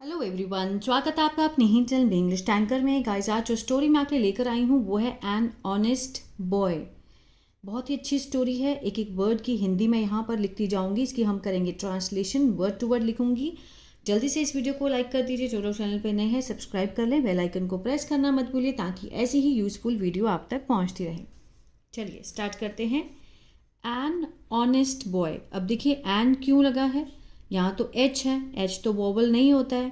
Hello everyone, स्वागत है आपका अपने ही चैनल इंग्लिश टैंकर में। गाइस, आज जो स्टोरी मैं आपके लेकर आई हूँ वो है एन ऑनेस्ट बॉय। बहुत ही अच्छी स्टोरी है। एक एक वर्ड की हिंदी में यहाँ पर लिखती जाऊँगी, इसकी हम करेंगे ट्रांसलेशन, वर्ड टू वर्ड लिखूँगी। जल्दी से इस वीडियो को लाइक कर दीजिए। जो लोग चैनल पर नए हैं सब्सक्राइब कर लें, बेल आइकन को प्रेस करना मत भूलिए ताकि ऐसी ही यूज़फुल वीडियो आप तक पहुँचती रहे। चलिए स्टार्ट करते हैं। An honest boy. अब देखिए एन क्यों लगा है, यहाँ तो एच है, एच तो वोवल नहीं होता है,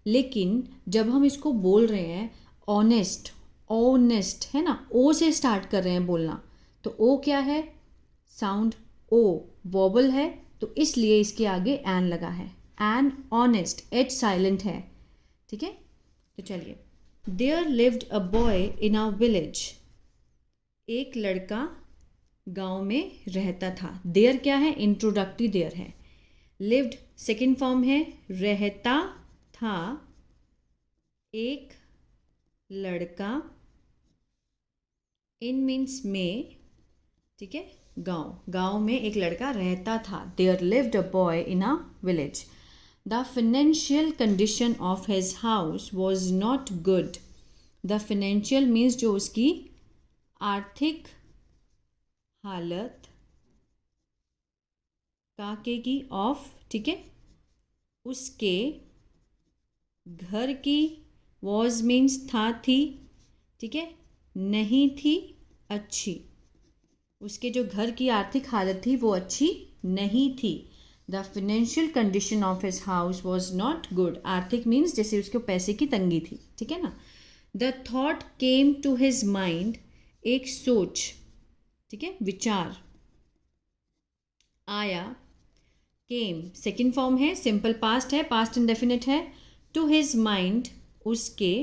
लेकिन जब हम इसको बोल रहे हैं ऑनेस्ट, ऑनेस्ट है ना, ओ से स्टार्ट कर रहे हैं बोलना, तो ओ क्या है, साउंड ओ वोवल है, तो इसलिए इसके आगे एन लगा है। एन ऑनेस्ट, एच साइलेंट है, ठीक है। तो चलिए, there lived a boy in a village. एक लड़का गांव में रहता था। देयर क्या है, इंट्रोडक्टरी देयर है। लिव्ड सेकेंड फॉर्म है, रहता था एक लड़का, इन मीन्स में, ठीक है, गांव में एक लड़का रहता था। There lived a boy in a village. The financial condition of his house was not good. The financial means जो उसकी आर्थिक हालत, काके की ऑफ, ठीक है, उसके घर की, वॉज मीन्स था, थी, ठीक है, नहीं थी अच्छी। उसके जो घर की आर्थिक हालत थी वो अच्छी नहीं थी। The financial condition of his house was not good. आर्थिक मीन्स जैसे उसको पैसे की तंगी थी, ठीक है ना। The thought came to his mind, एक सोच, ठीक है, विचार आया। केम सेकेंड फॉर्म है, सिंपल पास्ट है, पास्ट इंडेफिनिट है। टू हिज माइंड, उसके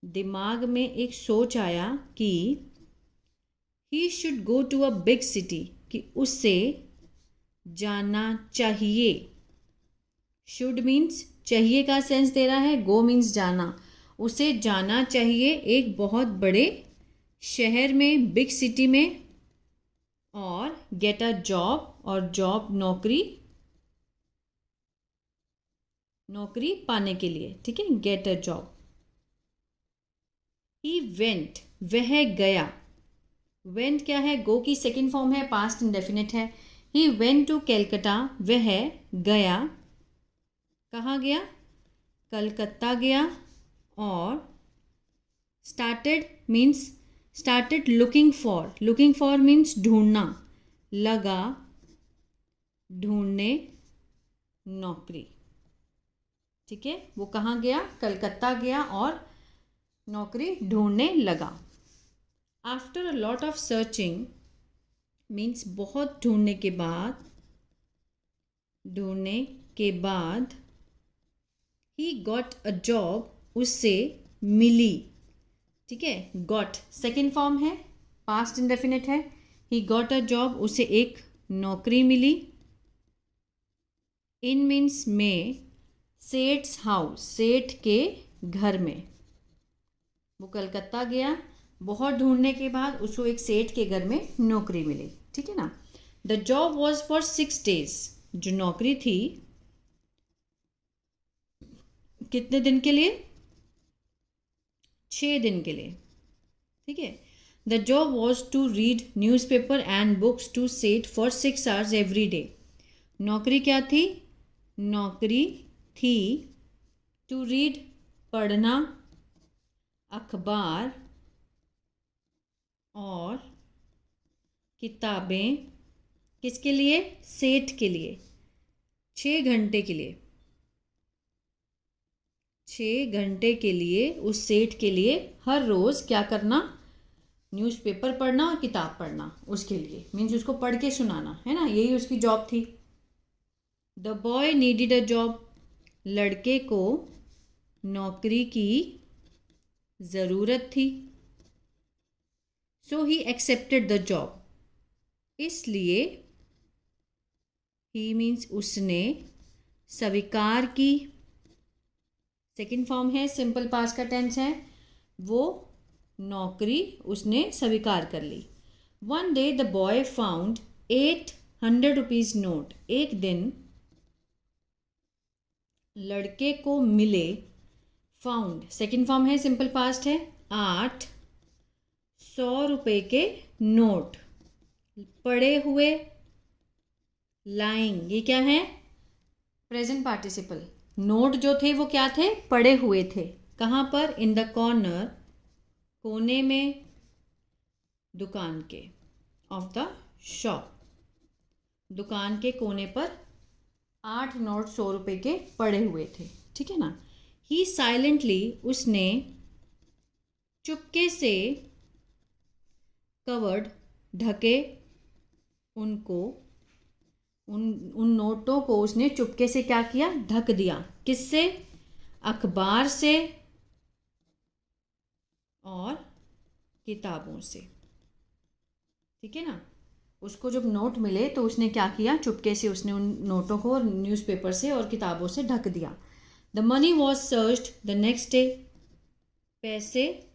दिमाग में एक सोच आया कि he should go to a big city, कि उसे जाना चाहिए। शुड मीन्स चाहिए का सेंस दे रहा है, गो मीन्स जाना। उसे जाना चाहिए एक बहुत बड़े शहर में, बिग सिटी में, और गेट अ जॉब, और जॉब नौकरी, नौकरी पाने के लिए, ठीक है, get a job. He went, वह गया। वेंट क्या है, गो की सेकेंड फॉर्म है, पास्ट इंडेफिनिट है। ही वेंट टू कैलकटा, वह गया, कहाँ गया, कलकत्ता गया। और started means started looking for, looking for means ढूंढना, लगा ढूंढने नौकरी, ठीक है। वो कहाँ गया, कलकत्ता गया और नौकरी ढूंढने लगा। After a lot of searching means बहुत ढूंढने के बाद, ढूंढने के बाद, ही गॉट अ जॉब, उससे मिली, ठीक है। गॉट सेकेंड फॉर्म है, पास्ट इंडेफिनिट है। ही गॉट अ जॉब, उसे एक नौकरी मिली। इन मीन्स में, सेठ्स हाउस, सेठ के घर में। वो कलकत्ता गया, बहुत ढूंढने के बाद उसको एक सेठ के घर में नौकरी मिली, ठीक है ना। The job was for 6 days, जो नौकरी थी कितने दिन के लिए, 6 दिन के लिए, ठीक है। The job was to read newspaper and books to set for 6 hours every day. नौकरी क्या थी, नौकरी थी टू रीड, पढ़ना, अखबार और किताबें, किसके लिए, सेठ के लिए, 6 घंटे के लिए, 6 घंटे के लिए उस सेठ के लिए हर रोज़ क्या करना, न्यूज़पेपर पढ़ना और किताब पढ़ना, उसके लिए मीन्स उसको पढ़ के सुनाना, है ना, यही उसकी जॉब थी। The boy needed a job, लड़के को नौकरी की ज़रूरत थी। So he accepted the job, इसलिए ही मीन्स उसने, स्वीकार की, सेकेंड फॉर्म है, सिंपल पास्ट का टेंस है, वो नौकरी उसने स्वीकार कर ली। One day the boy found 800 rupees note, एक दिन लड़के को मिले, फाउंड सेकंड फॉर्म है, सिंपल पास्ट है, 800 रुपये के नोट पड़े हुए, लाइंग, ये क्या है, प्रेजेंट पार्टिसिपल। नोट जो थे वो क्या थे, पड़े हुए थे, कहाँ पर, इन द कॉर्नर, कोने में, दुकान के, ऑफ द शॉप, दुकान के कोने पर 8 नोट 100 रुपये के पड़े हुए थे, ठीक है ना। ही साइलेंटली, उसने चुपके से, कवर्ड, ढके, उनको, उन नोटों को उसने चुपके से क्या किया, ढक दिया, किससे, अखबार से और किताबों से, ठीक है ना। उसको जब नोट मिले तो उसने क्या किया, चुपके से उसने उन नोटों को न्यूज़पेपर से और किताबों से ढक दिया। The money was searched the next day, पैसे,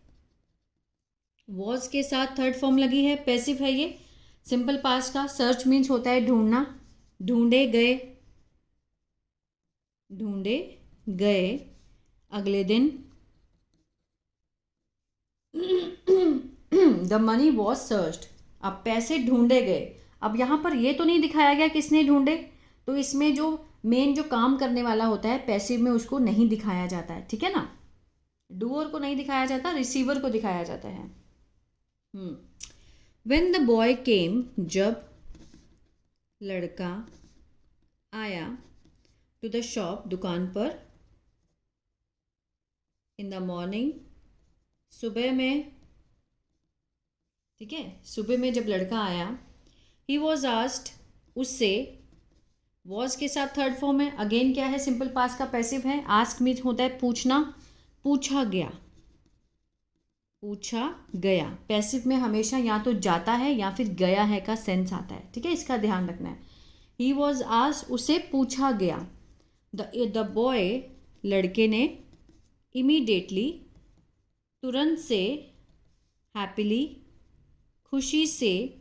वॉज के साथ थर्ड फॉर्म लगी है, पैसिव है ये, सिंपल पास्ट का। सर्च मीन्स होता है ढूंढना, ढूंढे गए, ढूंढे गए, अगले दिन। द मनी वॉज सर्च्ड, अब पैसे ढूंढे गए। अब यहाँ पर ये तो नहीं दिखाया गया किसने ढूंढे, तो इसमें जो मेन जो काम करने वाला होता है पैसिव में, उसको नहीं दिखाया जाता है, ठीक है ना। डूअर को नहीं दिखाया जाता, रिसीवर को दिखाया जाता है। व्हेन द बॉय केम, जब लड़का आया, टू द शॉप, दुकान पर, इन द मॉर्निंग, सुबह में, ठीक है, सुबह में जब लड़का आया, ही वॉज आस्क्ड, उससे, वॉज के साथ थर्ड फॉर्म है, अगेन क्या है, सिंपल पास्ट का पैसिव है। आस्क मीन होता है पूछना, पूछा गया, पूछा गया, पैसिव में हमेशा या तो जाता है या फिर गया है का सेंस आता है, ठीक है, इसका ध्यान रखना है। ही वॉज आस्क्ड, उसे पूछा गया। द बॉय, लड़के ने, इमीडिएटली, तुरंत से, हैप्पीली, खुशी से,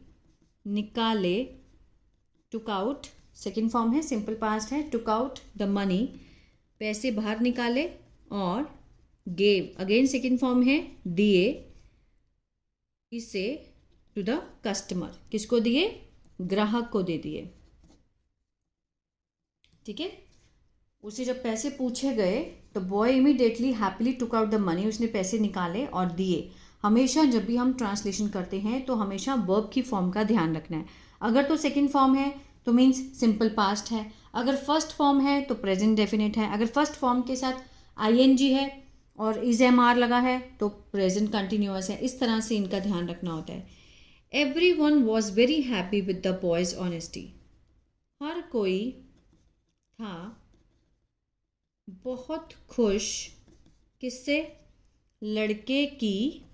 निकाले, टुक आउट, सेकेंड फॉर्म है, सिंपल पास्ट है, टुक आउट द मनी, पैसे बाहर निकाले, और गेव, अगेन सेकेंड फॉर्म है, दिए, इसे, टू द कस्टमर, किसको दिए, ग्राहक को दे दिए, ठीक है। उसे जब पैसे पूछे गए तो boy immediately happily took out the money, उसने पैसे निकाले और दिए। हमेशा जब भी हम ट्रांसलेशन करते हैं तो हमेशा वर्ब की फॉर्म का ध्यान रखना है। अगर तो सेकंड फॉर्म है तो मीन्स सिंपल पास्ट है, अगर फर्स्ट फॉर्म है तो प्रेजेंट डेफिनेट है, अगर फर्स्ट फॉर्म के साथ आईएनजी है और इज एम आर लगा है तो प्रेजेंट कंटिन्यूअस है। इस तरह से इनका ध्यान रखना होता है। Everyone was very happy with the boy's honesty, हर कोई था बहुत खुश, किससे, लड़के की,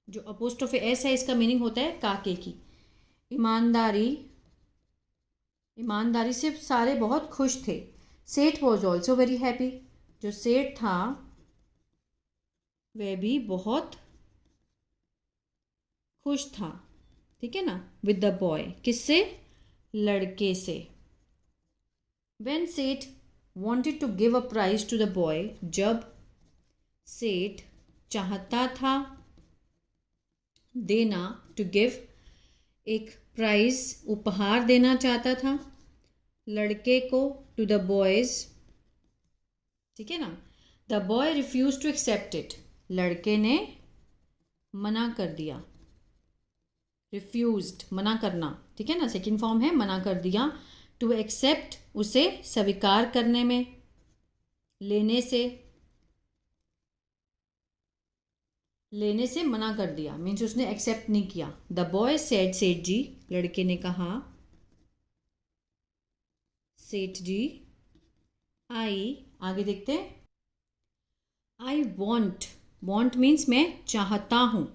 जो अपोस्ट्रोफी एस है इसका मीनिंग होता है काके की, ईमानदारी, ईमानदारी से सारे बहुत खुश थे। सेठ वॉज ऑल्सो वेरी हैप्पी, जो सेठ था वह भी बहुत खुश था, ठीक है ना, विद द बॉय, किससे, लड़के से। व्हेन सेठ wanted to give a prize to the boy, जब सेठ चाहता था देना, to give, एक प्राइज, उपहार देना चाहता था लड़के को, to the boys, ठीक है ना। the boy refused to accept it, लड़के ने मना कर दिया, refused, मना करना, ठीक है ना, सेकेंड फॉर्म है, मना कर दिया। टू एक्सेप्ट, उसे स्वीकार करने में, लेने से मना कर दिया, मीन्स उसने एक्सेप्ट नहीं किया। द बॉय सेड, सेठ जी, लड़के ने कहा, सेठ जी, आई, आगे देखते हैं, आई वॉन्ट, वॉन्ट मीन्स मैं चाहता हूँ,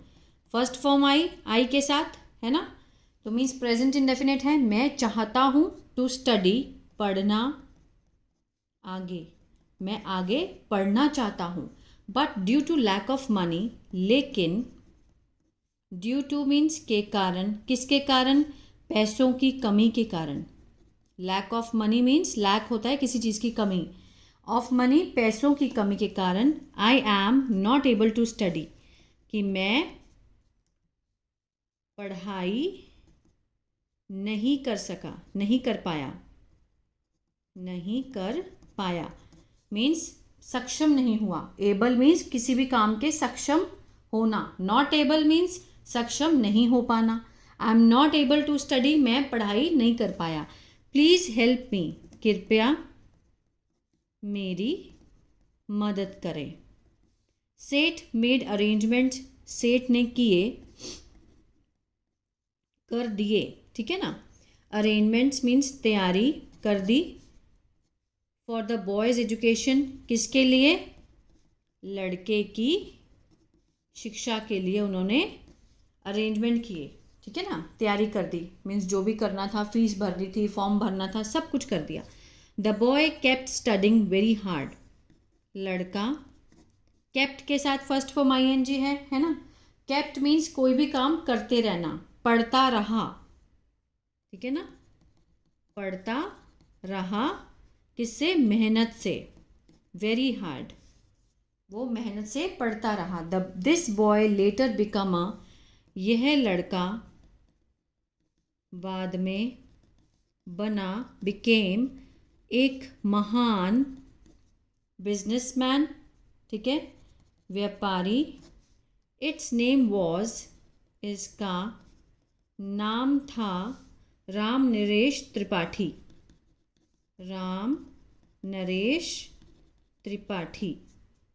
फर्स्ट फॉर्म आई के साथ है ना, तो मीन्स प्रेजेंट इंडेफिनेट है, मैं चाहता हूँ। टू स्टडी, पढ़ना, आगे, मैं आगे पढ़ना चाहता हूँ। But due to lack of money, लेकिन, ड्यू टू मीन्स के कारण, किसके कारण, पैसों की कमी के कारण। Lack of money means lack होता है किसी चीज़ की कमी, ऑफ मनी, पैसों की कमी के कारण, I am not able to study, कि मैं पढ़ाई नहीं कर सका, नहीं कर पाया, नहीं कर पाया मीन्स सक्षम नहीं हुआ। एबल मीन्स किसी भी काम के सक्षम होना, नॉट एबल मीन्स सक्षम नहीं हो पाना। I am not able to study, मैं पढ़ाई नहीं कर पाया। प्लीज़ हेल्प मी, कृपया मेरी मदद करें। सेठ मेड अरेंजमेंट्स, सेठ ने किए, कर दिए, ठीक है ना। अरेंजमेंट्स मीन्स तैयारी कर दी। फॉर द बॉयज़ एजुकेशन, किसके लिए, लड़के की शिक्षा के लिए उन्होंने अरेंजमेंट किए, ठीक है ना, तैयारी कर दी मीन्स जो भी करना था, फीस भरनी थी, फॉर्म भरना था, सब कुछ कर दिया। The boy kept studying very hard, लड़का, केप्ट के साथ फर्स्ट फॉर्म ING है ना। केप्ट मीन्स कोई भी काम करते रहना, पढ़ता रहा, ठीक है ना, पढ़ता रहा, किससे, मेहनत से, वेरी हार्ड, वो मेहनत से पढ़ता रहा। This boy letter become a, यह लड़का बाद में बना, बिकेम, एक महान बिजनेसमैन, ठीक है, व्यापारी। इट्स नेम वॉज, इसका नाम था Ram Naresh Tripathi, Ram Naresh Tripathi.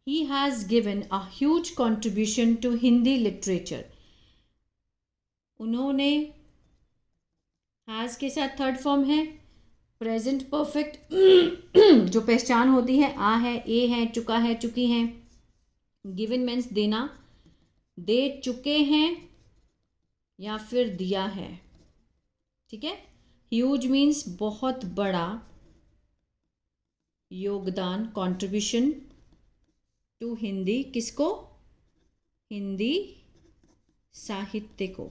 He has given a huge contribution to Hindi literature. उन्होंने, हैज़ के साथ थर्ड फॉर्म है, प्रेजेंट परफेक्ट जो पहचान होती है, आ है, ए है, चुका है, चुकी हैं। गिवन मीन्स देना, दे चुके हैं या फिर दिया है, ठीक है। ह्यूज मीन्स बहुत बड़ा योगदान, कंट्रीब्यूशन टू हिंदी, किसको, हिंदी साहित्य को,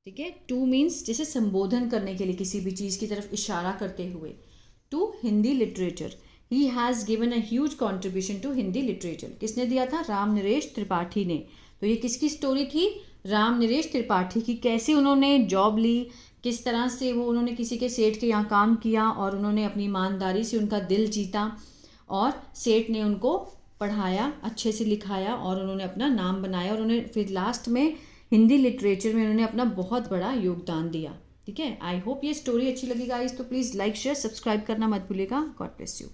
ठीक है। टू मीन्स जैसे संबोधन करने के लिए, किसी भी चीज़ की तरफ इशारा करते हुए, to Hindi literature. He has given a huge contribution to Hindi literature, किसने दिया था, राम नरेश त्रिपाठी ने। तो ये किसकी स्टोरी थी, राम नरेश त्रिपाठी की, कैसे उन्होंने जॉब ली, किस तरह से वो उन्होंने किसी के सेठ के यहाँ काम किया और उन्होंने अपनी ईमानदारी से उनका दिल जीता और सेठ ने उनको पढ़ाया, अच्छे से लिखाया और उन्होंने अपना नाम बनाया और उन्हें फिर लास्ट में हिंदी लिटरेचर में उन्होंने अपना बहुत बड़ा योगदान दिया, ठीक है। आई होप ये स्टोरी अच्छी लगी गाइस, तो प्लीज़ लाइक शेयर सब्सक्राइब करना मत भूलिएगा। God bless you.